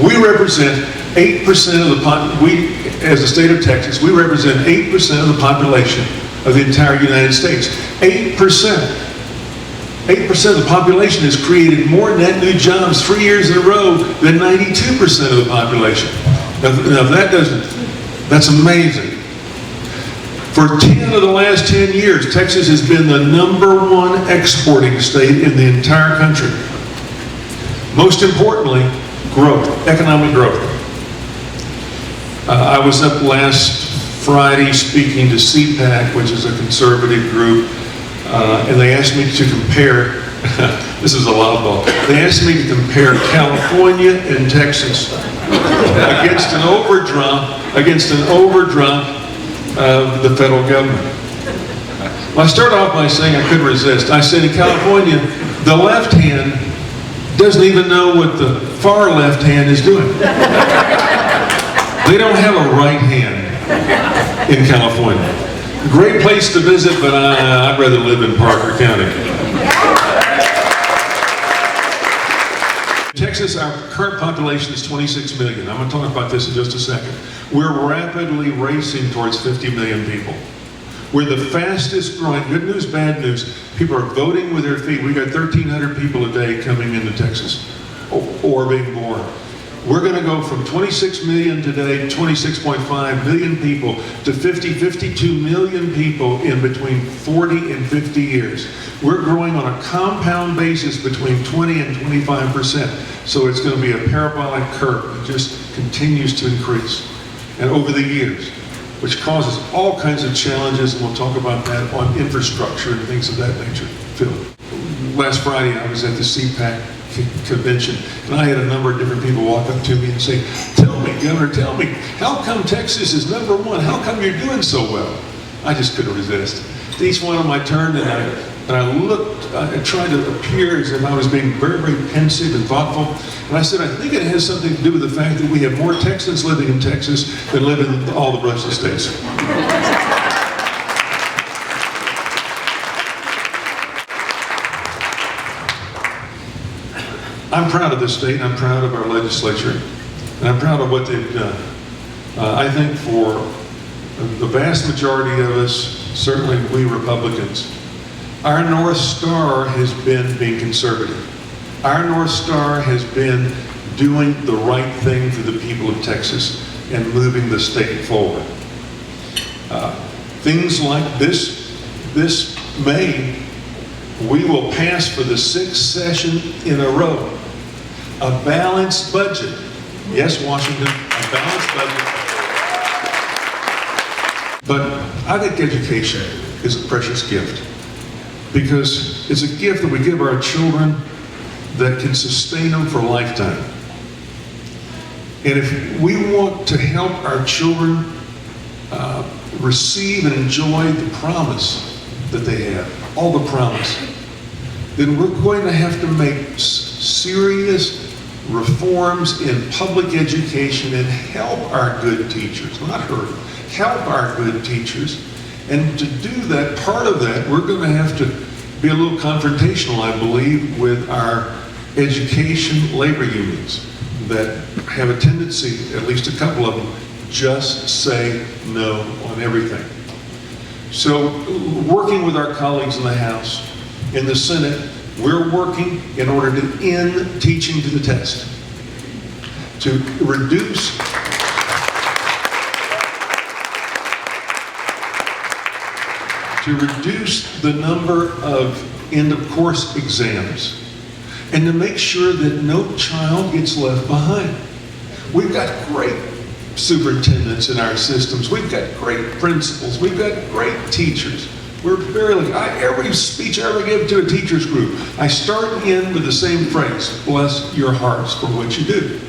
We represent 8% of the we, as the state of Texas, we represent 8% of the population of the entire United States. 8%. 8% of the population has created more net new jobs 3 years in a row than 92% of the population. Now if that doesn't, that's amazing. For 10 of the last 10 years, Texas has been the #1 exporting state in the entire country. Most importantly, growth, economic growth. I was up last Friday speaking to CPAC, which is a conservative group, and they asked me to compare, this is a loud ball, they asked me to compare California and Texas against an overdraft of the federal government. Well, I started off by saying I couldn't resist. I said in California, the left hand doesn't even know what the far left hand is doing. They don't have a right hand in California. Great place to visit, but I'd rather live in Parker County. Texas, our current population is 26 million. I'm going to talk about this in just a second. We're rapidly racing towards 50 million people. We're the fastest growing, good news, bad news, people are voting with their feet. We got 1,300 people a day coming into Texas, or being born. We're going to go from 26 million today to 26.5 million people to 52 million people in between 40 and 50 years. We're growing on a compound basis between 20 and 25%. So it's going to be a parabolic curve that just continues to increase. And over the years, which causes all kinds of challenges, and we'll talk about that on infrastructure and things of that nature. Phil, last Friday I was at the CPAC convention, and I had a number of different people walk up to me and say, "Tell me, Governor, tell me, how come Texas is #1? How come you're doing so well?" I just couldn't resist. Each one of them I turned and I looked, I tried to appear as if I was being very, very pensive and thoughtful. And I said, I think it has something to do with the fact that we have more Texans living in Texas than live in all the rest of the states. I'm proud of this state, I'm proud of our legislature, and I'm proud of what they've done. I think for the vast majority of us, certainly we Republicans, our North Star has been being conservative. Our North Star has been doing the right thing for the people of Texas and moving the state forward. Things like this May, we will pass for the 6th session in a row a balanced budget. Yes, Washington, a balanced budget. But I think education is a precious gift, because it's a gift that we give our children that can sustain them for a lifetime. And if we want to help our children receive and enjoy the promise that they have, all the promise, then we're going to have to make serious reforms in public education and help our good teachers, not hurt them, help our good teachers. And to do that, part of that, we're going to have to be a little confrontational, I believe, with our education labor unions that have a tendency, at least a couple of them, just say no on everything. So working with our colleagues in the House, in the Senate, we're working in order to end teaching to the test, to reduce the number of end-of-course exams, and to make sure that no child gets left behind. We've got great superintendents in our systems. We've got great principals. We've got great teachers. We're very lucky. Every speech I ever give to a teachers group, I start in with the same phrase: bless your hearts for what you do.